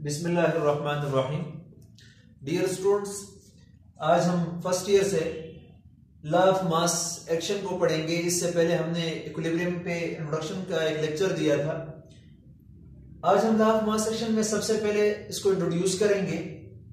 बिस्मिल्लाहिर्रहमानिर्रहीम। Dear students, आज हम फर्स्ट ईयर से लॉ ऑफ मास एक्शन को पढ़ेंगे। इससे पहले हमने इक्विलिब्रियम पे इंट्रोडक्शन का एक लेक्चर दिया था। आज हम लॉ ऑफ मास एक्शन में सबसे पहले इसको इंट्रोड्यूस करेंगे,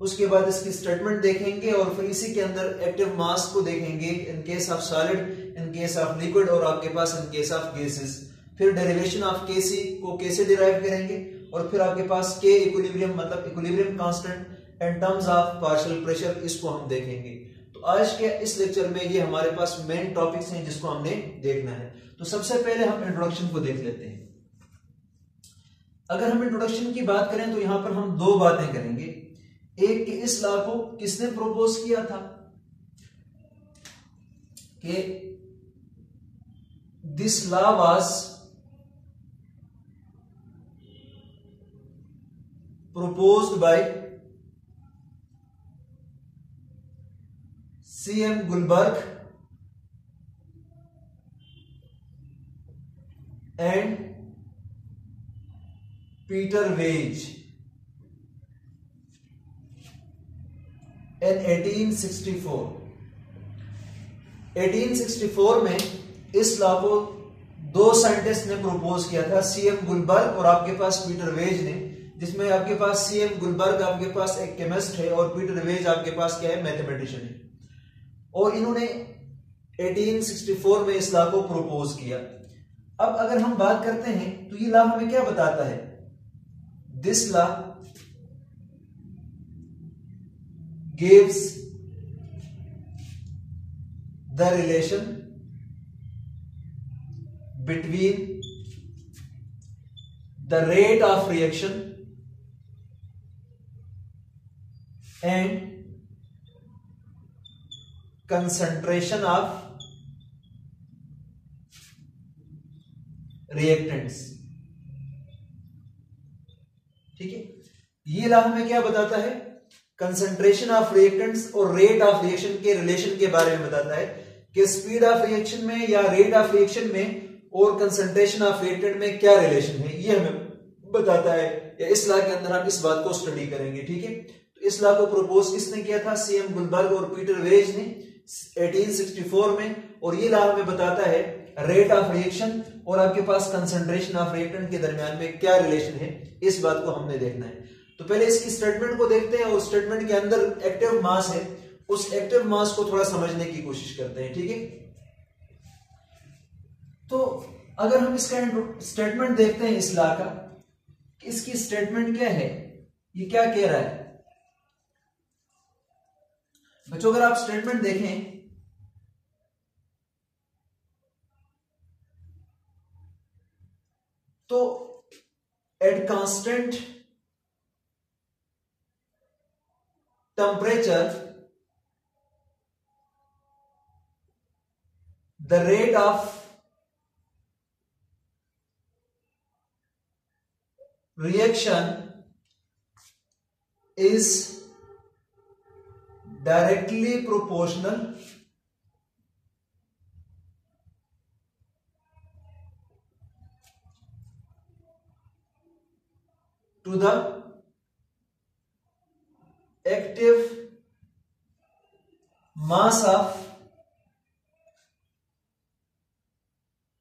उसके बाद इसकी स्टेटमेंट देखेंगे और फिर इसी के अंदर एक्टिव मास को देखेंगे in case of solid, in case of liquid और आपके पास इन केस ऑफ गैसेस। फिर डेरिवेशन ऑफ केसी को कैसे डिराइव करेंगे और फिर आपके पास के इक्विलिब्रियम मतलब equilibrium constant in terms of partial pressure, इसको हम देखेंगे। तो आज के इस लेक्चर में ये हमारे पास मेन टॉपिक्स हैं जिसको हमने देखना है। तो सबसे पहले हम इंट्रोडक्शन को देख लेते हैं। अगर हम इंट्रोडक्शन की बात करें तो यहां पर हम दो बातें करेंगे। एक कि इस लॉ को किसने प्रपोज किया था, कि this law was proposed by C.M. Guilbert and Peter Wage in 1864। 1864 में इस लॉ को दो साइंटिस्ट ने प्रपोज किया था, C.M. गुलबर्ग और आपके पास पीटर वेज ने, जिसमें आपके पास C.M. गुलबर्ग आपके पास एक केमिस्ट है और पीटर वेज आपके पास क्या है, मैथमेटिशियन है। और इन्होंने 1864 में इस लॉ को प्रपोज किया। अब अगर हम बात करते हैं तो ये लॉ हमें क्या बताता है, this law gives the relation between the rate of reaction and concentration of reactants। ठीक है, ये लॉ हमें क्या बताता है, कंसंट्रेशन ऑफ रिएक्टेंट्स और रेट ऑफ रिएक्शन के रिलेशन के बारे में बताता है कि स्पीड ऑफ रिएक्शन में या रेट ऑफ रिएक्शन में और कंसंट्रेशन ऑफ रिएक्टेंट में क्या रिलेशन है, ये हमें बताता है। या इस लॉ के अंदर हम इस बात को स्टडी करेंगे। ठीक है, इस लॉ को प्रपोज किसने किया था, C.M. गुलबर्ग और पीटर वेज ने 1864 में। और ये लॉ हमें बताता है रेट ऑफ रिएक्शन और आपके पास कंसंट्रेशन ऑफ रिएक्टेंट के दरमियान में क्या रिलेशन है, इस बात को हमने देखना है। तो पहले इसकी स्टेटमेंट को देखते हैं और स्टेटमेंट के अंदर एक्टिव मास है, उस एक्टिव मास को थोड़ा समझने की कोशिश करते हैं। ठीक है, तो अगर हम इसका स्टेटमेंट देखते हैं इस लॉ का, इसकी स्टेटमेंट क्या है, ये क्या कह रहा है बच्चों। अगर आप स्टेटमेंट देखें तो at constant temperature the rate of reaction is directly proportional to the active mass of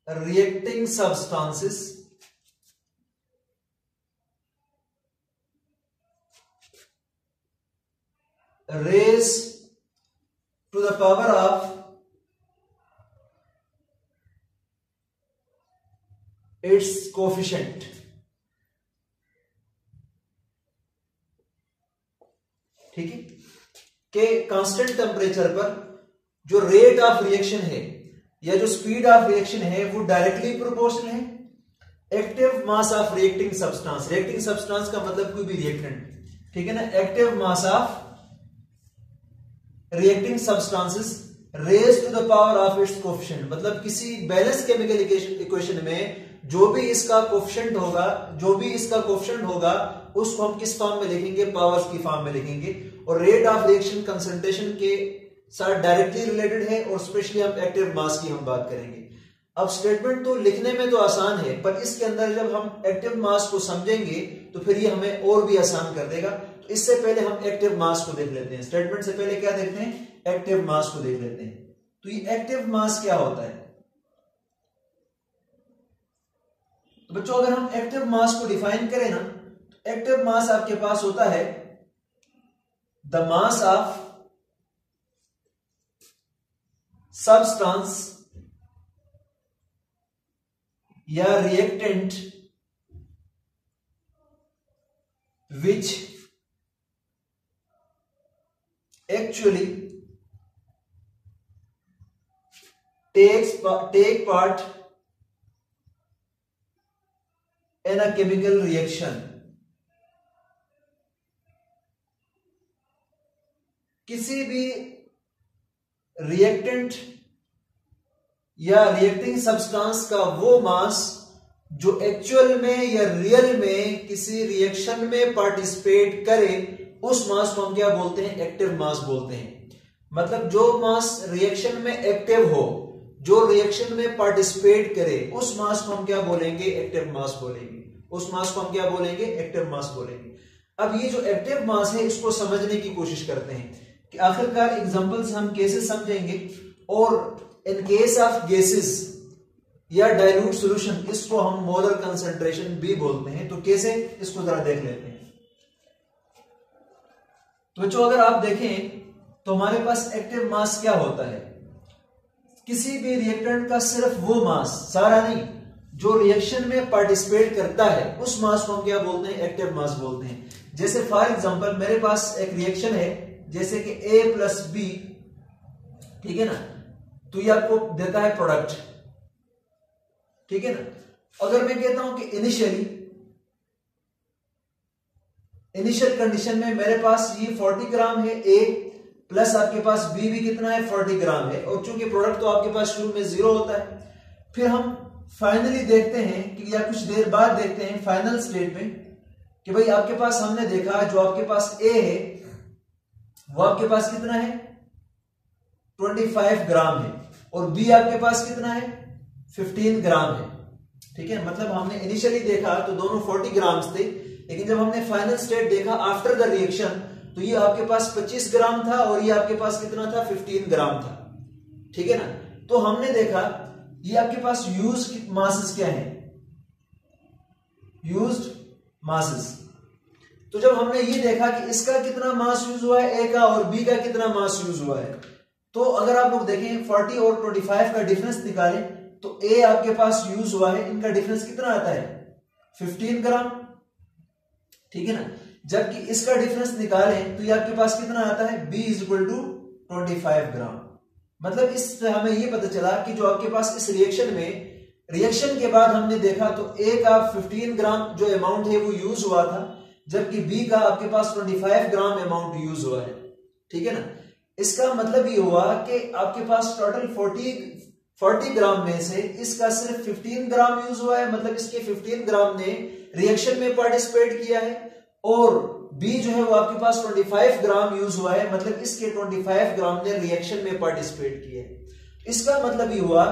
reacting substances raised to the power of its coefficient। ठीक है, कि कांस्टेंट टेम्परेचर पर जो रेट ऑफ रिएक्शन है या जो स्पीड ऑफ रिएक्शन है वो डायरेक्टली प्रोपोर्शनल है active mass of reacting substance. Reacting substance का मतलब कोई भी रिएक्टेंट, ठीक है ना। Active mass of reacting substances raise to the power of its coefficient, मतलब किसी बैलेंस केमिकल इक्वेशन में जो भी इसका कोएफिशिएंट होगा उसको हम किस फॉर्म में लिखेंगे, पावर्स की फॉर्म में लिखेंगे। और रेट ऑफ रिएक्शन कंसंट्रेशन के साथ डायरेक्टली रिलेटेड है और स्पेशली हम एक्टिव मास की हम बात करेंगे। अब स्टेटमेंट तो लिखने में तो आसान है, पर इसके अंदर जब हम एक्टिव मास को समझेंगे तो फिर ये हमें और भी आसान कर देगा। तो इससे पहले हम एक्टिव मास को देख लेते हैं। स्टेटमेंट से पहले क्या देखते हैं, एक्टिव मास को देख लेते हैं। तो ये एक्टिव मास क्या होता है? तो बच्चों अगर हम एक्टिव मास को डिफाइन करें ना, तो एक्टिव मास आपके पास होता है द मास ऑफ सबस्टेंस या reactant which actually take part in a chemical reaction। किसी भी रिएक्टेंट या रिएक्टिंग सब्सटेंस का वो मास जो एक्चुअल में या रियल में किसी रिएक्शन में पार्टिसिपेट करे, उस मास को हम क्या बोलते हैं, एक्टिव मास बोलते हैं। मतलब जो मास रिएक्शन में एक्टिव हो, जो रिएक्शन में पार्टिसिपेट करे, उस मास को हम क्या बोलेंगे, एक्टिव मास बोलेंगे। उस मास को हम क्या बोलेंगे, एक्टिव मास बोलेंगे। अब ये जो एक्टिव मास है इसको समझने की कोशिश करते हैं कि आखिरकार एग्जांपल्स हम केसेस समझेंगे, और इन केस ऑफ गैसेस या डाइल्यूट सॉल्यूशन इसको हम मोलर कंसंट्रेशन भी बोलते हैं। तो कैसे, इसको जरा देख लेते हैं। तो बच्चों अगर आप देखें तो हमारे पास एक्टिव मास क्या होता है, किसी भी रिएक्टेंट का सिर्फ वो मास, सारा नहीं, जो रिएक्शन में पार्टिसिपेट करता है, उस मास को हम क्या बोलते हैं, एक्टिव मास बोलते हैं। जैसे फॉर एग्जांपल मेरे पास एक रिएक्शन है, जैसे कि A प्लस B, ठीक है ना, तो ये आपको देता है प्रोडक्ट, ठीक है ना। अगर मैं कहता हूं कि इनिशियल कंडीशन में मेरे पास ये 40 ग्राम है A, प्लस आपके पास B भी कितना है, 40 ग्राम है, और चूंकि प्रोडक्ट तो आपके पास शुरू में 0 होता है। फिर हम फाइनली देखते हैं कि, या कुछ देर बाद देखते हैं फाइनल स्टेट में कि भाई आपके पास हमने देखा जो आपके पास A है वो आपके पास कितना है, 25 ग्राम है, और B आपके पास कितना है, 15 ग्राम है, ठीक है। मतलब हमने इनिशियली देखा तो दोनों 40 ग्राम थे, लेकिन जब हमने फाइनल स्टेट देखा आफ्टर द रिएक्शन तो ये आपके पास 25 ग्राम था और ये आपके पास कितना था, 15 ग्राम था, ठीक है ना। तो हमने देखा ये आपके पास यूज्ड मासेस क्या है, यूज्ड मासेस। तो जब हमने ये देखा कि इसका कितना मास यूज हुआ है A का, और B का कितना मास यूज हुआ है, तो अगर आप लोग देखें 40 और 25 का डिफरेंस निकालें तो A आपके पास यूज हुआ है, इनका डिफरेंस कितना आता है, 15 ग्राम, ठीक है ना। जबकि इसका डिफरेंस निकालें तो ये आपके पास कितना आता है, B इज इक्वल टू 25 ग्राम। मतलब इससे हमें ये पता चला कि जो आपके पास इस रिएक्शन में, रिएक्शन के बाद हमने देखा तो A का 15 ग्राम जो अमाउंट है वो यूज हुआ था, जबकि B का आपके पास 25 ग्राम अमाउंट यूज हुआ है, ठीक है ना। इसका मतलब ये हुआ कि आपके पास टोटल 40 ग्राम में से इसका सिर्फ 15 ग्राम यूज हुआ है, मतलब इसके 15 ग्राम ने रिएक्शन में पार्टिसिपेट किया है, और B जो है वो आपके पास 25 ग्राम यूज हुआ है, मतलब इसके 25 ग्राम ने रिएक्शन में पार्टिसिपेट किया है। इसका मतलब ये हुआ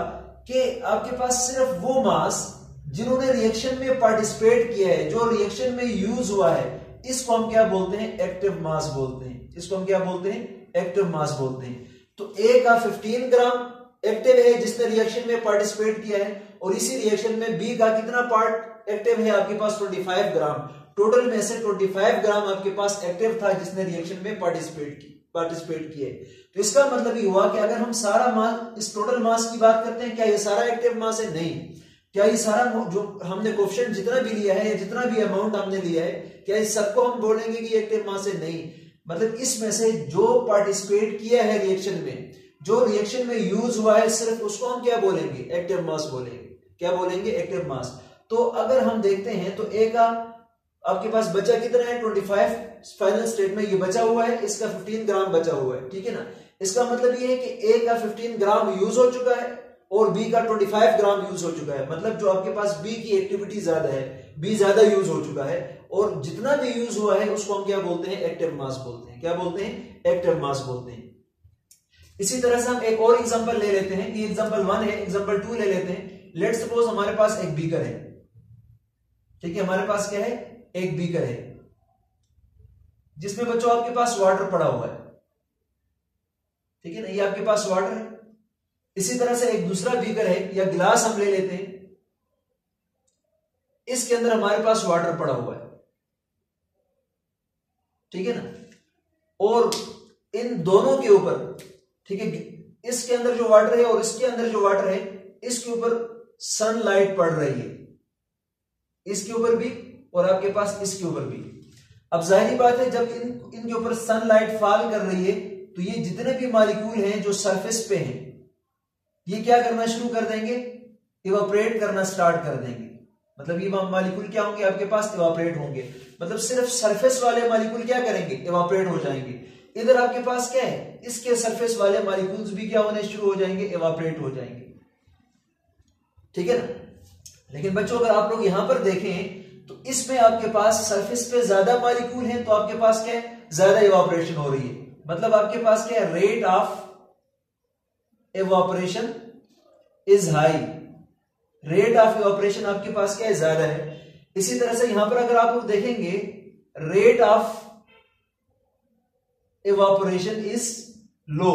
कि आपके पास सिर्फ वो मास जिन्होंने रिएक्शन में पार्टिसिपेट किया है, जो रिएक्शन में यूज हुआ है, इसको हम क्या बोलते हैं, एक्टिव मास बोलते हैं। इसको हम क्या बोलते हैं, एक्टिव मास बोलते हैं। तो A का 15 ग्राम एक्टिव है जिसने रिएक्शन में पार्टिसिपेट किया है, और इसी रिएक्शन में B का कितना पार्ट एक्टिव है, आपके पास 25 ग्राम। टोटल में से 25 ग्राम आपके पास एक्टिव था जिसने रिएक्शन में पार्टिसिपेट किए। तो इसका मतलब ये हुआ कि अगर हम सारा मास, इस टोटल मास की बात करते हैं, क्या ये सारा एक्टिव मास है, नहीं। क्या ये सारा जो हमने कोएफिशिएंट जितना भी लिया है या जितना भी अमाउंट हमने लिया है, क्या इस सबको हम बोलेंगे कि एक्टिव मास है, नहीं। मतलब इसमें से जो पार्टिसिपेट किया है रिएक्शन में, जो रिएक्शन में यूज हुआ है, सिर्फ उसको हम क्या बोलेंगे, एक्टिव मास बोलेंगे। क्या बोलेंगे, एक्टिव मास। तो अगर हम देखते हैं तो A का आपके पास बचा कितना है, 25 फाइनल स्टेट में ये बचा हुआ है, इसका 15 ग्राम बचा हुआ है, ठीक है ना। इसका मतलब ये है कि A का 15 ग्राम यूज हो चुका है और B का 25 ग्राम यूज हो चुका है। मतलब जो आपके पास B की एक्टिविटी ज्यादा है, B ज्यादा यूज हो चुका है, और जितना भी यूज हुआ है उसको हम क्या बोलते हैं, एक्टिव मास बोलते हैं। क्या बोलते हैं, एक्टिव मास बोलते हैं। इसी तरह से हम एक और एग्जांपल ले लेते हैं, ये एग्जांपल 1 है, एग्जांपल 2 ले लेते हैं लेट्स सपोज हमारे पास एक बीकर है, ठीक है, हमारे पास क्या है, एक बीकर है जिसमें बच्चों आपके पास वाटर पड़ा हुआ है, ठीक है ना, ये आपके पास वाटर है। इसी तरह से एक दूसरा बीकर है या गिलास हम ले लेते हैं, इसके अंदर हमारे पास वाटर पड़ा हुआ है, ठीक है ना, और इन दोनों के ऊपर, ठीक है, इसके अंदर जो वाटर है और इसके अंदर जो वाटर है, इसके ऊपर सनलाइट पड़ रही है, इसके ऊपर भी और आपके पास इसके ऊपर भी। अब जाहिर बात है जब इनके ऊपर सनलाइट फॉल कर रही है तो ये जितने भी मॉलिक्यूल हैं जो सरफेस पे हैं ये क्या करना शुरू कर देंगे, इवापोरेट करना स्टार्ट कर देंगे। मतलब ये मॉलिक्यूल क्या होंगे, आपके पास इवापोरेट होंगे, मतलब सिर्फ सरफेस वाले मॉलिक्यूल क्या करेंगे, इवापोरेट हो जाएंगे। इधर आपके पास क्या है, इसके सरफेस वाले मॉलिक्यूल्स भी क्या होने शुरू हो जाएंगे, इवापोरेट हो जाएंगे, ठीक है ना। लेकिन बच्चों अगर आप लोग यहां पर देखें तो इसमें आपके पास सरफेस पे ज्यादा मॉलिक्यूल हैं तो आपके पास क्या है, ज्यादा इवापोरेशन हो रही है, मतलब आपके पास क्या है, rate of evaporation is high, rate of evaporation आपके पास क्या है, ज्यादा है। इसी तरह से यहां पर अगर आप लोग देखेंगे rate of evaporation is low,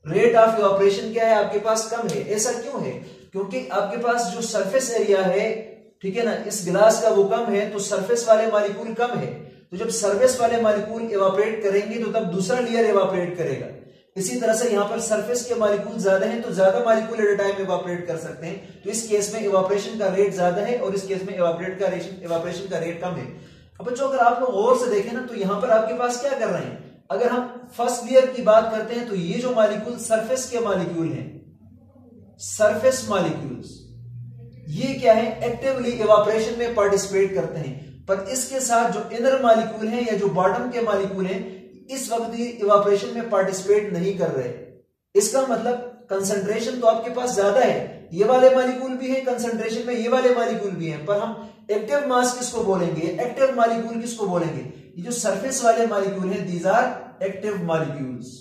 rate of evaporation क्या है, आपके पास कम है। ऐसा क्यों है, क्योंकि आपके पास जो सरफेस एरिया है, ठीक है ना, इस गिलास का वो कम है तो सरफेस वाले मॉलिक्यूल कम है, तो जब सरफेस वाले मॉलिक्यूल इवापोरेट करेंगे तो तब दूसरा लेयर इवापोरेट करेगा। इसी तरह से यहां पर सरफेस के मॉलिक्यूल ज्यादा हैं तो ज्यादा molecule at a time evaporate कर सकते हैं, तो इस केस में इवापोरेशन का रेट ज्यादा है और इस केस में इवापोरेशन का रेट कम है। अब बच्चों अगर आप लोग और से देखें ना तो यहां पर आपके पास क्या कर रहे हैं, अगर हम फर्स्ट लेयर की बात करते हैं तो ये जो मॉलिक्यूल सरफेस के मॉलिक्यूल हैं, सरफेस मॉलिक्यूल्स, ये क्या है, एक्टिवली इवापोरेशन में पार्टिसिपेट करते हैं, पर इसके साथ जो इनर मॉलिक्यूल हैं या जो बॉटम के मॉलिक्यूल हैं इस वक्त ये इवापोरेशन में पार्टिसिपेट नहीं कर रहे। इसका मतलब कंसंट्रेशन तो आपके पास ज्यादा है, ये वाले मॉलिक्यूल भी है कंसंट्रेशन में, ये वाले मॉलिक्यूल भी हैं, पर हम एक्टिव मास किसको बोलेंगे, एक्टिव मॉलिक्यूल किसको बोलेंगे, ये जो सरफेस वाले मॉलिक्यूल हैं दीज आर एक्टिव मॉलिक्यूल्स,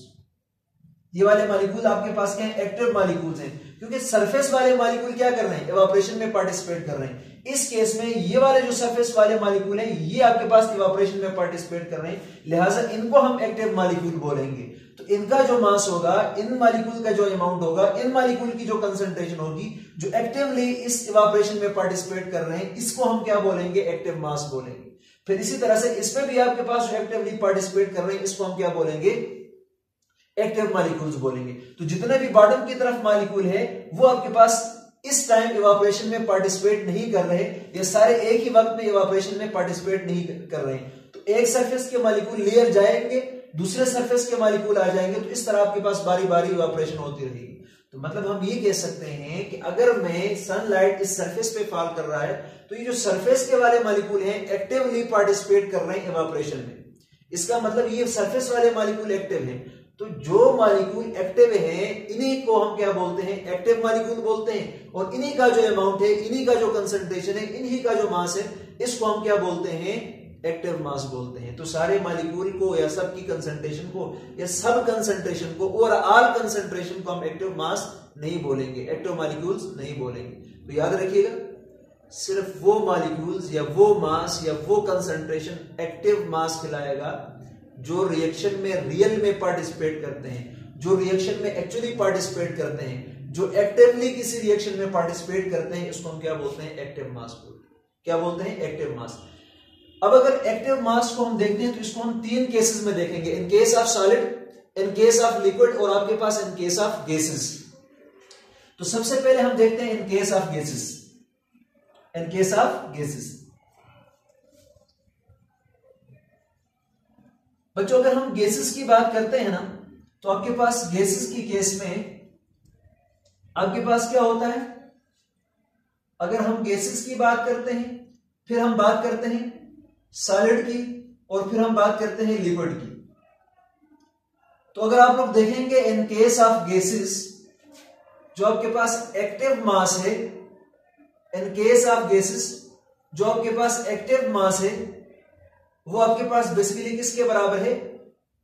ये वाले मॉलिक्यूल आपके पास क्या है, एक्टिव मॉलिक्यूल्स हैं, क्योंकि सरफेस वाले मॉलिक्यूल क्या कर रहे हैं, इवापोरेशन में पार्टिसिपेट कर रहे हैं। इस केस में ये वाले जो सरफेस वाले मॉलिक्यूल हैं ये आपके पास इवापोरेशन में पार्टिसिपेट कर रहे हैं, लिहाजा इनको हम एक्टिव मॉलिक्यूल बोलेंगे। तो इनका जो मास होगा, इन मॉलिक्यूल का जो अमाउंट होगा, इन मॉलिक्यूल की जो कंसंट्रेशन होगी जो एक्टिवली इस इवापोरेशन में पार्टिसिपेट कर रहे हैं, इसको हम क्या बोलेंगे, एक्टिव मास बोलेंगे। फिर इसी तरह से इसमें भी आपके पास जो एक्टिवली पार्टिसिपेट कर रहे हैं इसको हम क्या बोलेंगे, एक्टिव मॉलिक्यूल्स बोलेंगे। तो जितने भी बॉटम की तरफ मॉलिक्यूल है वो आपके पास इस टाइम इवापोरेशन में पार्टिसिपेट नहीं कर रहे, ये सारे एक ही वक्त में इवापोरेशन में पार्टिसिपेट नहीं कर रहे हैं। तो एक सरफेस के मॉलिक्यूल लेयर जाएंगे, दूसरे सरफेस के मॉलिक्यूल आ जाएंगे, तो इस तरह आपके पास बारी बारी इवापोरेशन होती रहेगी। तो मतलब हम ये कह सकते हैं कि अगर मैं सनलाइट इस सरफेस पे फॉल कर रहा है तो ये जो सरफेस के वाले मॉलिक्यूल हैं एक्टिवली पार्टिसिपेट कर रहे हैं इवापोरेशन में, इसका मतलब ये सरफेस वाले मॉलिक्यूल एक्टिव हैं। तो जो मॉलिक्यूल एक्टिव हैं इन्हीं को हम क्या बोलते हैं, एक्टिव मॉलिक्यूल बोलते हैं, और इन्हीं का जो अमाउंट है, इन्हीं का जो कंसंट्रेशन है, इन्हीं का जो मास है, इसको हम क्या बोलते हैं, एक्टिव मास बोलते हैं। तो सारे मॉलिक्यूल को या सब की कंसंट्रेशन को या सब कंसंट्रेशन को और ऑल कंसंट्रेशन को हम एक्टिव मास नहीं बोलेंगे, एक्टिव मॉलिक्यूल्स नहीं बोलेंगे। तो याद रखिएगा, सिर्फ वो मॉलिक्यूल्स या वो मास या वो कंसंट्रेशन एक्टिव मास कहलाएगा जो रिएक्शन में रियल में पार्टिसिपेट करते हैं, जो रिएक्शन में एक्चुअली पार्टिसिपेट करते हैं, जो एक्टिवली किसी रिएक्शन में पार्टिसिपेट करते हैं, इसको हम क्या बोलते हैं, एक्टिव मास बोलते हैं। क्या बोलते हैं, एक्टिव मास। अब अगर एक्टिव मास को हम देखते हैं तो इसको हम तीन केसेस में देखेंगे, in case of solid, in case of liquid और आपके पास इन केस ऑफ गैसेस। तो सबसे पहले हम देखते हैं in case of gases, in case of gases. बच्चों अगर हम गैसेस की बात करते हैं ना तो आपके पास गैसेस की केस में आपके पास क्या होता है, अगर हम गैसेस की बात करते हैं, फिर हम बात करते हैं सॉलिड की, और फिर हम बात करते हैं लिक्विड की। तो अगर आप लोग देखेंगे इन केस ऑफ गैसेस जो आपके पास एक्टिव मास है, इन केस ऑफ गैसेस जो आपके पास एक्टिव मास है वो आपके पास बेसिकली किसके बराबर है,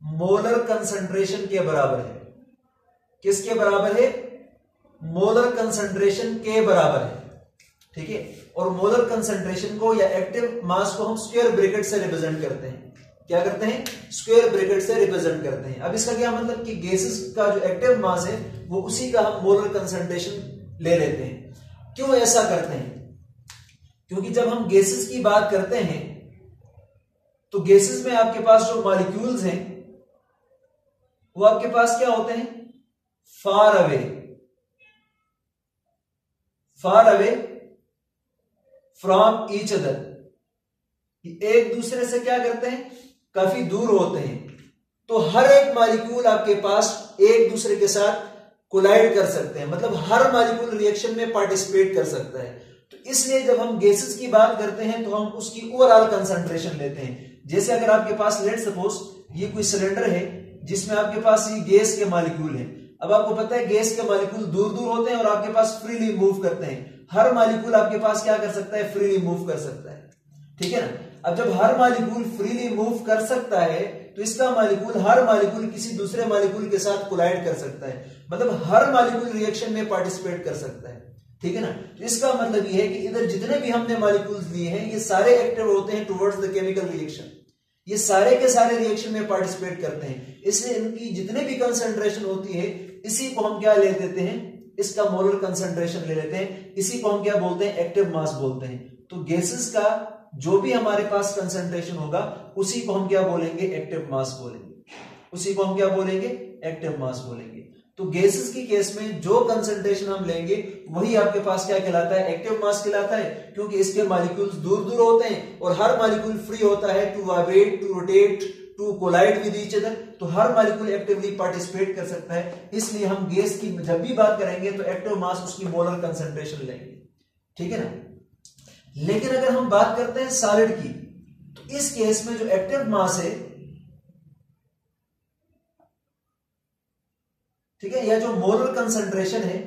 मोलर कंसंट्रेशन के बराबर है। किसके बराबर है, मोलर कंसंट्रेशन के बराबर है, ठीक है। और मोलर कंसंट्रेशन को या एक्टिव मास को हम स्क्वायर ब्रैकेट से रिप्रेजेंट करते हैं। क्या करते हैं? स्क्वायर ब्रैकेट से रिप्रेजेंट करते हैं। अब इसका क्या मतलब कि गैसेस का जो एक्टिव मास है वो उसी का हम मोलर कंसंट्रेशन ले लेते हैं। क्यों ऐसा करते हैं? क्योंकि जब हम गैसेस की बात करते हैं तो गैसेस में आपके पास जो मॉलिक्यूल्स हैं वो आपके पास क्या होते हैं? Far away from each other. एक दूसरे से क्या करते हैं? काफी दूर होते हैं। तो हर एक मॉलिक्यूल आपके पास एक दूसरे के साथ कोलाइड कर सकते हैं, मतलब हर मॉलिक्यूल रिएक्शन में पार्टिसिपेट कर सकता है। तो इसलिए जब हम गैसेस की बात करते हैं तो हम उसकी ओवरऑल कंसंट्रेशन लेते हैं। जैसे अगर आपके पास लेट सपोज ये कोई सिलेंडर है जिसमें आपके पास ये गैस के मॉलिक्यूल हैं। अब आपको पता है गैस के मॉलिक्यूल दूर दूर होते हैं और आपके पास फ्रीली मूव करते हैं। हर मॉलिक्यूल आपके पास क्या कर सकता है? फ्रीली मूव कर सकता है, ठीक है ना। अब जब हर मॉलिक्यूल फ्रीली मूव कर सकता है तो इसका हर मॉलिक्यूल किसी दूसरे मॉलिक्यूल के साथ कोलाइड कर सकता है, मतलब हर मॉलिक्यूल रिएक्शन में पार्टिसिपेट कर सकता है, ठीक है ना। तो इसका मतलब यह है कि इधर जितने भी हमने मॉलिक्यूल्स लिए हैं ये सारे एक्टिव होते हैं टुवर्ड्स द केमिकल रिएक्शन। ये सारे के सारे रिएक्शन में पार्टिसिपेट करते हैं, इसलिए इनकी जितने भी कंसंट्रेशन होती है इसी को हम क्या ले देते हैं? इसका मोलर कंसंट्रेशन ले लेते हैं। इसी को हम क्या बोलते हैं? एक्टिव मास बोलते हैं। तो गैसेस का जो भी हमारे पास कंसंट्रेशन होगा उसी को हम क्या बोलेंगे? एक्टिव मास बोलेंगे। उसी को हम क्या बोलेंगे? एक्टिव मास बोलेंगे। तो गैसेस की केस में जो कंसंट्रेशन हम लेंगे वही आपके पास क्या कहलाता है? एक्टिव मास कहलाता है, क्योंकि इसके मॉलिक्यूल्स दूर दूर होते हैं और हर मॉलिक्यूल फ्री होता है to vibrate, to rotate, to collide with each other. तो हर मॉलिक्यूल एक्टिवली पार्टिसिपेट कर सकता है। इसलिए हम गैस की जब भी बात करेंगे तो एक्टिव मास उसकी मोलर कंसंट्रेशन लेंगे, ठीक है ना। लेकिन अगर हम बात करते हैं सॉलिड की तो इस केस में जो एक्टिव मास है, ठीक है, या जो मोलर कंसंट्रेशन है,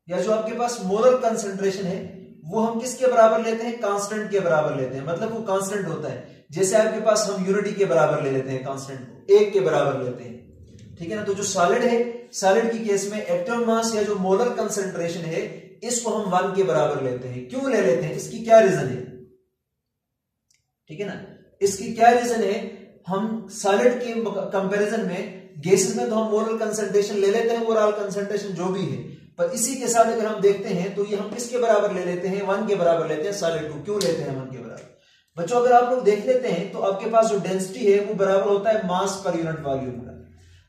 या जो आपके पास मोलर कंसंट्रेशन है वो हम किसके बराबर लेते हैं? कांस्टेंट के बराबर लेते हैं, मतलब वो कांस्टेंट होता है। जैसे आपके पास हम यूनिटी के बराबर ले लेते हैं, कांस्टेंट को 1 के बराबर लेते हैं, ठीक है ना। तो जो सॉलिड है, सॉलिड की केस में एक्टिव मास या जो मोलर कंसंट्रेशन है इसको हम 1 के बराबर लेते हैं। क्यों ले लेते हैं? इसकी क्या रीजन है? ठीक है ना, इसकी क्या रीजन है? हम सॉलिड के कंपैरिजन में गैसेस में तो हम मोलर कंसंट्रेशन ले लेते हैं, ओवरऑल कंसंट्रेशन जो भी है, पर इसी के साथ अगर हम देखते हैं तो ये हम किसके बराबर ले लेते हैं? 1 के बराबर लेते हैं सॉलिड को। क्यों लेते हैं 1 के बराबर? बच्चों अगर आप लोग देख लेते हैं तो आपके पास जो डेंसिटी है वो बराबर होता है मास पर यूनिट वॉल्यूम का।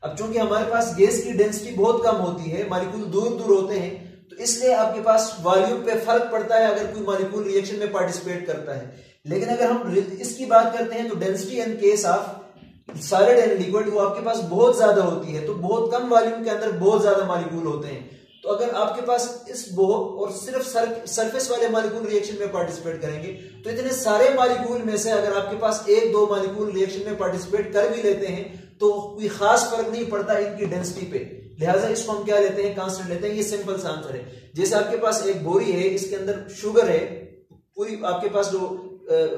अब चूंकि हमारे पास गैस की डेंसिटी बहुत कम होती है, मॉलिक्यूल दूर दूर होते हैं, तो इसलिए आपके पास वॉल्यूम पे फर्क पड़ता है अगर कोई मॉलिक्यूल रिएक्शन में पार्टिसिपेट करता है। लेकिन अगर हम इसकी बात करते हैं तो density in case of solid and liquid वो आपके पास बहुत ज्यादा होती है, तो बहुत कम वॉल्यूम के अंदर बहुत ज्यादा मॉलिक्यूल होते हैं। तो अगर आपके पास इस बहुत और सिर्फ सरफेस वाले मॉलिक्यूल रिएक्शन में पार्टिसिपेट करेंगे तो इतने सारे मॉलिक्यूल में से अगर आपके पास 1-2 मॉलिक्यूल रिएक्शन में पार्टिसिपेट कर भी लेते हैं तो कोई खास फर्क नहीं पड़ता इनकी डेंसिटी पे, लिहाजा इसको हम क्या लेते हैं? कांस्टेंट लेते हैं। ये सिंपल सा आंसर है। जैसे आपके पास एक बोरी है, इसके अंदर शुगर है, पूरी आपके पास जो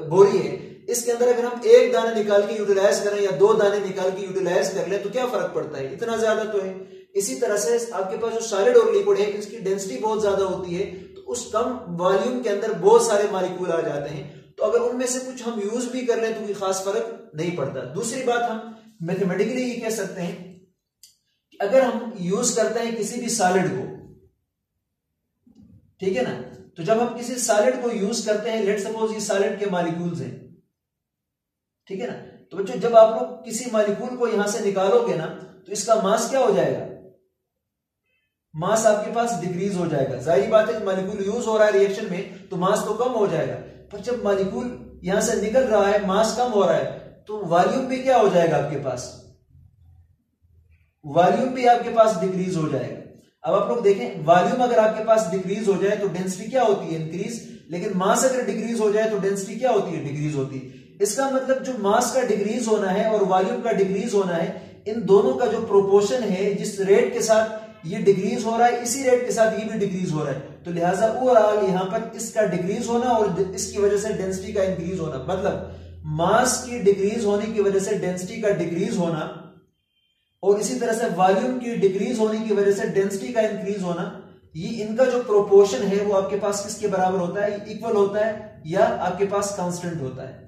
बोरी है इसके अंदर अगर हम 1 दाना निकाल के यूटिलाइज करें या 2 दाने निकाल के यूटिलाइज कर ले तो क्या फर्क पड़ता है? इतना ज्यादा तो है। इसी तरह से आपके पास जो सॉलिड और लिक्विड है इसकी डेंसिटी बहुत ज्यादा होती है, तो उस कम वॉल्यूम के अंदर बहुत सारे मॉलिक्यूल आ जाते हैं। तो अगर उनमें से कुछ हम यूज भी कर लें तो कोई खास फर्क नहीं पड़ता। दूसरी बात, हम मैथमेटिकली ये कह सकते हैं कि अगर हम यूज करते हैं किसी भी सॉलिड को, ठीक है ना, तो जब हम किसी सॉलिड को यूज करते हैं, लेट सपोज ये सॉलिड के मॉलिक्यूल्स हैं, ठीक है ना, तो बच्चों जब आप लोग किसी मॉलिक्यूल को यहां से निकालोगे ना तो इसका मास क्या हो जाएगा? मास आपके पास डिक्रीज हो जाएगा। जाहिर बात है मॉलिक्यूल यूज हो रहा है रिएक्शन में तो मास तो कम हो जाएगा, पर जब मॉलिक्यूल यहां से निकल रहा है, मास कम हो रहा है, तो वॉल्यूम भी क्या हो जाएगा आपके पास? वॉल्यूम भी आपके पास डिक्रीज हो जाएगा। अब आप लोग देखें, वॉल्यूम अगर आपके पास डिक्रीज हो जाए तो डेंसिटी क्या होती है? इंक्रीज। लेकिन मास अगर डिक्रीज हो जाए तो डेंसिटी क्या होती है? डिक्रीज होती है। इसका मतलब जो मास का डिक्रीज होना है और वॉल्यूम का डिक्रीज होना है, इन दोनों का जो प्रोपोर्शन है, जिस रेट के साथ ये डिक्रीज हो रहा है इसी रेट के साथ ये भी डिक्रीज हो रहा है। तो लिहाजा ओवरऑल यहां पर इसका डिक्रीज होना और इसकी वजह से डेंसिटी का इंक्रीज होना, मतलब मास की डिक्रीज होने की वजह से डेंसिटी का डिक्रीज होना, और इसी तरह से वॉल्यूम की डिक्रीज होने की वजह से डेंसिटी का इंक्रीज होना, ये इनका जो प्रोपोर्शन है वो आपके पास किसके बराबर होता है, इक्वल होता है या आपके पास कांस्टेंट होता है।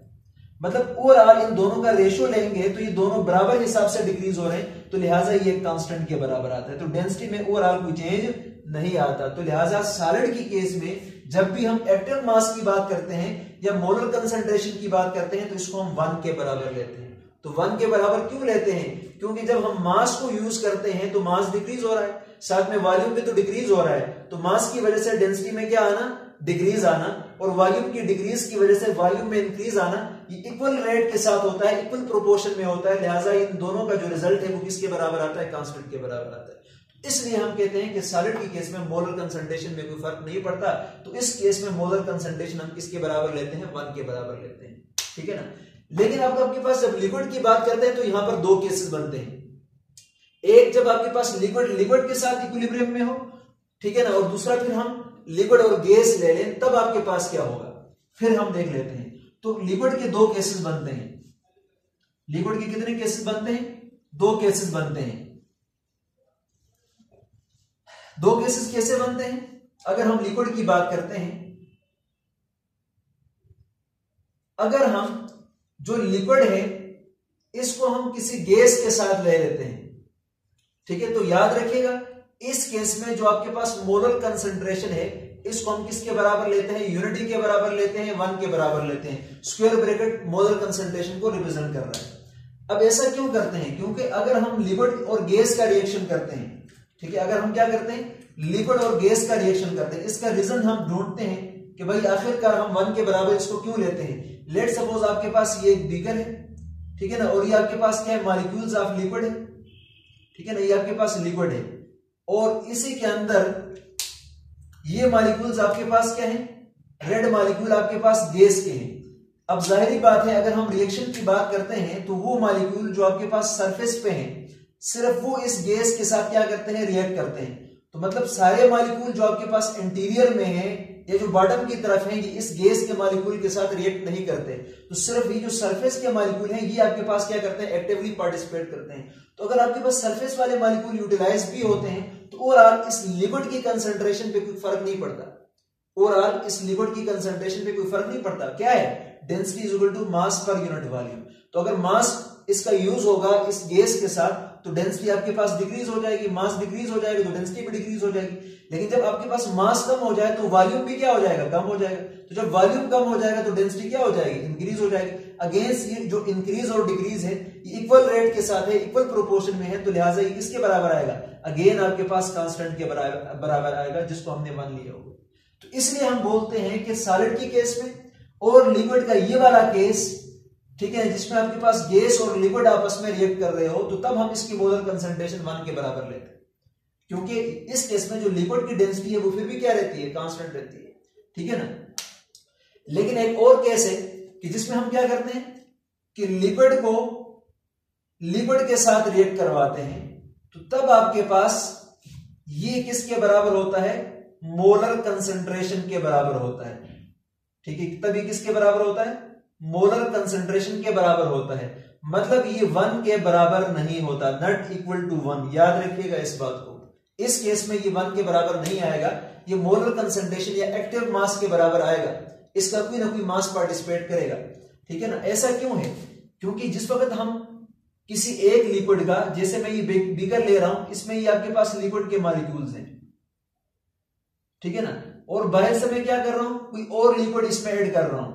मतलब ओवरऑल इन दोनों का रेशियो लेंगे तो ये दोनों बराबर हिसाब से डिक्रीज हो रहे हैं, तो लिहाजा ये कांस्टेंट के बराबर आता है। तो डेंसिटी में ओवरऑल कोई चेंज नहीं आता। तो लिहाजा सॉलिड की केस में जब भी हम एक्टिव मास की बात करते हैं या मोलर कंसंट्रेशन की बात करते हैं तो इसको हम 1 के बराबर लेते हैं। तो 1 के बराबर क्यों लेते हैं, क्योंकि जब हम मास को यूज करते हैं तो मास डिक्रीज हो रहा है, साथ में वॉल्यूम भी तो डिक्रीज हो रहा है, तो मास की वजह से डेंसिटी में क्या आना, डिक्रीज आना, और वॉल्यूम की डिक्रीज की वजह से वॉल्यूम में इंक्रीज आना, ये इक्वल रेट के साथ होता है, इक्वल प्रोपोर्शन में होता है। लिहाजा इन दोनों का जो रिजल्ट है वो किसके बराबर आता है, कांस्टेंट के बराबर आता है। इसलिए हम कहते हैं कि सॉलिड की केस में मोलर कंसंट्रेशन में कोई फर्क नहीं पड़ता, तो इस केस में मोलर कंसंट्रेशन हम किसके बराबर लेते हैं, 1 के बराबर लेते हैं, ठीक है ना। लेकिन अब आपके पास जब लिक्विड की बात करते हैं तो यहां पर 2 केसेस बनते हैं। एक जब आपके पास लिक्विड के साथ इक्विलिब्रियम में हो, ठीक है ना, और दूसरा फिर हम लिक्विड और गैस ले लें, तब आपके पास क्या होगा, फिर हम देख लेते हैं। तो लिक्विड के 2 केसेस बनते हैं। लिक्विड के कितने केसेस बनते हैं, 2 केसेस बनते हैं। 2 केसेस कैसे बनते हैं, अगर हम लिक्विड की बात करते हैं, अगर हम जो लिक्विड है इसको हम किसी गैस के साथ ले लेते हैं, ठीक है, तो याद रखिएगा इस केस में जो आपके पास मोलर कंसंट्रेशन है इसको हम किसके बराबर लेते हैं, यूनिटी के बराबर लेते हैं, 1 के बराबर लेते हैं। स्क्वायर ब्रैकेट मोलर कंसंट्रेशन को रिप्रेजेंट कर रहा है। अब ऐसा क्यों करते हैं, क्योंकि अगर हम लिक्विड और गैस का रिएक्शन करते हैं, ठीक है, अगर हम क्या करते हैं, लिक्विड और गैस का रिएक्शन करते हैं, इसका रीजन हम ढूंढते हैं कि भाई आखिरकार हम 1 के बराबर इसको क्यों लेते हैं। लेट सपोज आपके पास ये एक बीकर है, ठीक है ना, और ये आपके पास क्या है, मॉलिक्यूल्स ऑफ लिक्विड है, ठीक है ना, ये आपके पास लिक्विड है, और इसी के अंदर ये मॉलिक्यूल्स आपके पास क्या है, रेड मॉलिक्यूल आपके पास गैस के हैं। अब जाहिर बात है अगर हम रिएक्शन की बात करते हैं तो वो मॉलिक्यूल जो आपके पास सरफेस पे हैं सिर्फ वो इस गैस के साथ क्या करते हैं, रिएक्ट करते हैं। तो मतलब सारे मॉलिक्यूल जो आपके पास इंटीरियर में है या जो बॉटम की तरफ है ये इस गैस के मॉलिक्यूल के साथ रिएक्ट नहीं करते, तो सिर्फ ये जो सरफेस के मॉलिक्यूल हैं ये आपके पास क्या करते हैं, एक्टिवली पार्टिसिपेट करते हैं। तो अगर आपके पास सरफेस वाले मॉलिक्यूल यूटिलाइज भी होते हैं तो ओवरऑल इस लिक्विड की कंसंट्रेशन पे कोई फर्क नहीं पड़ता। ओवरऑल इस लिक्विड की कंसंट्रेशन पे कोई फर्क नहीं पड़ता। क्या है, density is equal to mass per unit volume. तो अगर मास इसका यूज होगा इस गैस के साथ तो डेंसिटी आपके पास डिक्रीज हो जाएगी, मास डिक्रीज हो जाएगी तो डेंसिटी भी डिक्रीज हो जाएगी। लेकिन जब आपके पास मास कम हो जाए तो वॉल्यूम भी क्या हो जाएगा, कम हो जाएगा। तो जब वॉल्यूम कम हो जाएगा तो डेंसिटी क्या हो जाएगी, इंक्रीज हो जाएगी। अगेंस्ट ये जो इंक्रीज और डिक्रीज है ये इक्वल रेट के साथ है, इक्वल प्रोपोर्शन में है, तो लिहाजा ये किसके बराबर आएगा, अगेन आपके पास कांस्टेंट के बराबर आएगा जिसको हमने 1 लिया होगा। तो इसलिए हम बोलते हैं कि सॉलिड की केस में और लिक्विड का ये वाला केस, ठीक है, जिसमें आपके पास गैस और लिक्विड आपस में रिएक्ट कर रहे हो, तो तब हम इसकी मोलर कंसंट्रेशन 1 के बराबर लेते हैं, क्योंकि इस केस में जो लिक्विड की डेंसिटी है वो फिर भी क्या रहती है, कांस्टेंट रहती है, ठीक है ना। लेकिन एक और केस है कि जिसमें हम क्या करते हैं कि लिक्विड को लिक्विड के साथ रिएक्ट करवाते हैं, तो तब आपके पास ये किसके बराबर होता है, मोलर कंसंट्रेशन के बराबर होता है, ठीक है। तभी किसके बराबर होता है, मोलर कंसंट्रेशन के बराबर होता है। मतलब ये 1 के बराबर नहीं होता, नॉट इक्वल टू 1। याद रखिएगा इस बात को, इस केस में ये 1 के बराबर नहीं आएगा, ये मोलर कंसंट्रेशन या एक्टिव मास के बराबर आएगा। इसका कोई ना कोई मास पार्टिसिपेट करेगा, ठीक है ना। ऐसा क्यों है, क्योंकि जिस वक्त हम किसी एक लिक्विड का, जैसे मैं ये बीकर ले रहा हूं, इसमें ये आपके पास लिक्विड के मॉलिक्यूल्स हैं, ठीक है ना, और बाहर से मैं क्या कर रहा हूं, कोई और लिक्विड इसमें ऐड कर रहा हूं,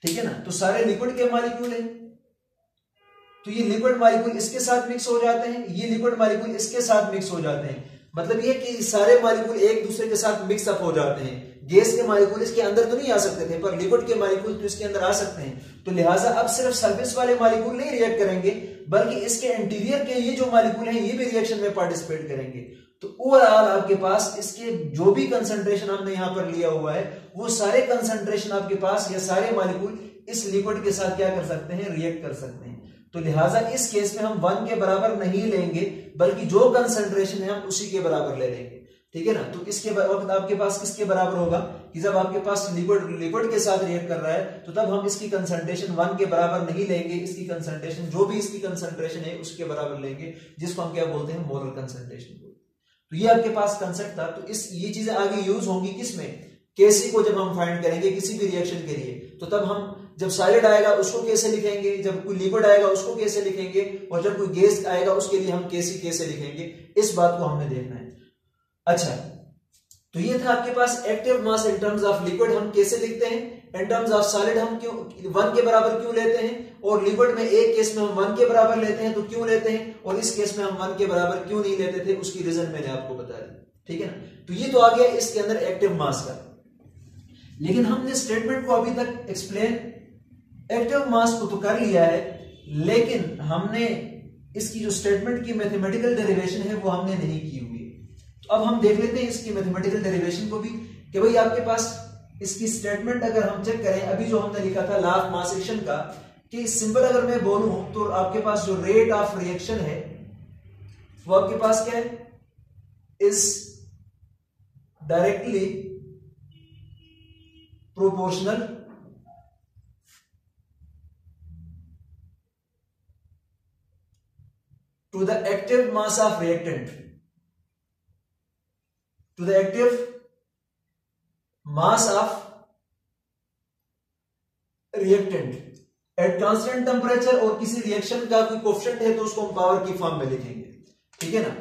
ठीक है ना, तो सारे लिक्विड के मॉलिक्यूल हैं। तो ये लिक्विड मॉलिक्यूल इसके साथ मिक्स हो जाते हैं, ये लिक्विड मॉलिक्यूल इसके साथ मिक्स हो जाते हैं। मतलब ये कि सारे मॉलिक्यूल एक दूसरे के साथ मिक्स अप हो जाते हैं। गैस के मॉलिक्यूल इसके अंदर तो नहीं आ सकते थे, पर लिक्विड के मॉलिक्यूल तो इसके अंदर आ सकते हैं। तो लिहाजा अब सिर्फ सरफेस वाले मॉलिक्यूल नहीं रिएक्ट करेंगे, बल्कि इसके इंटीरियर के ये जो मॉलिक्यूल हैं ये भी रिएक्शन में पार्टिसिपेट करेंगे। तो ओवरऑल आपके पास इसके जो भी कंसंट्रेशन हमने यहां पर लिया हुआ है वो सारे कंसंट्रेशन आपके पास या सारे मॉलिक्यूल इस लिक्विड के साथ क्या कर सकते हैं, रिएक्ट कर सकते हैं। तो लिहाजा इस केस में हम 1 के बराबर नहीं लेंगे, बल्कि जो कंसंट्रेशन है हम उसी के बराबर ले लेंगे। ठीक है ना। तो इसके वक्त आपके पास किसके बराबर होगा कि जब आपके पास लिक्विड के साथ रिएक्ट कर रहा है तो तब हम इसकी कंसंट्रेशन 1 के बराबर नहीं लेंगे, इसकी कंसंट्रेशन जो भी इसकी कंसंट्रेशन है उसके बराबर लेंगे, जिसको हम क्या बोलते हैं, मोलर कंसंट्रेशन बोलते हैं। तो ये आपके पास कंसेप्ट था। तो ये चीजें आगे यूज होंगी किसमें, केसी को जब हम फाइंड करेंगे किसी भी रिएक्शन के लिए, तो तब हम जब सॉलिड आएगा उसको कैसे लिखेंगे, जब कोई लिक्विड आएगा उसको कैसे लिखेंगे, और जब कोई गैस आएगा उसके लिए हम केसी कैसे लिखेंगे, इस बात को हमने देखना है। अच्छा, तो ये था आपके पास active mass in terms of liquid हम कैसे लिखते हैं, इन टर्म्स ऑफ सॉलिड हम क्यों 1 के बराबर क्यों लेते हैं, और लिक्विड में एक केस में हम 1 के बराबर लेते हैं तो क्यों लेते हैं, और इस केस में हम 1 के बराबर क्यों नहीं लेते थे, उसकी रीजन मैंने आपको बता दी, ठीक है ना। तो ये तो आ गया इसके अंदर एक्टिव मास का। लेकिन हमने स्टेटमेंट को अभी तक एक्सप्लेन एक्टिव मास को तो कर लिया है, लेकिन हमने इसकी जो स्टेटमेंट की मैथमेटिकल डेरिवेशन है वो हमने नहीं की हुई है। तो अब हम देख लेते हैं इसकी मैथमेटिकल डेरिवेशन को भी, कि भाई आपके पास इसकी स्टेटमेंट अगर हम चेक करें, अभी जो हमने लिखा था लॉ ऑफ मास एक्शन का, कि सिंपल अगर मैं बोलूं तो आपके पास जो रेट ऑफ रिएक्शन है वो आपके पास क्या है, is directly proportional to the active mass of reactant, to the active mass of reactant at constant temperature। और किसी रिएक्शन का कोई कोफिशिएंट है तो उसको हम पावर की फॉर्म में लिखेंगे, ठीक है ना।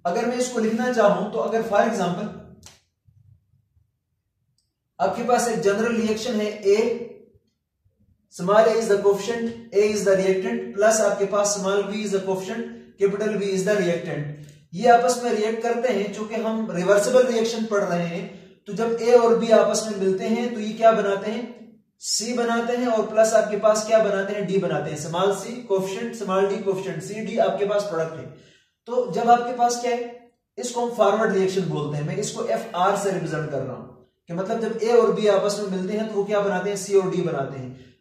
अगर मैं इसको लिखना चाहूं तो अगर फॉर एग्जांपल आपके पास एक जनरल रिएक्शन है A, small a is the coefficient, A is the reactant, plus आपके पास small b is the coefficient, capital B is the reactant। ये आपस में रिएक्ट करते हैं, चूंकि हम रिवर्सिबल रिएक्शन पढ़ रहे हैं, तो जब A और B आपस में मिलते हैं तो ये क्या बनाते हैं, C बनाते हैं, और प्लस आपके पास क्या बनाते हैं, D बनाते हैं। Small c coefficient, small d coefficient, C D आपके पास प्रोडक्ट है। तो जब आपके पास क्या है, इसको हम फॉरवर्ड रिएक्शन बोलते हैं। मैं इसको FR से रिप्रेजेंट कर रहा हूं, कि मतलब जब A और B आपस में मिलते हैं तो वो क्या बनाते हैं, C और D बनाते हैं।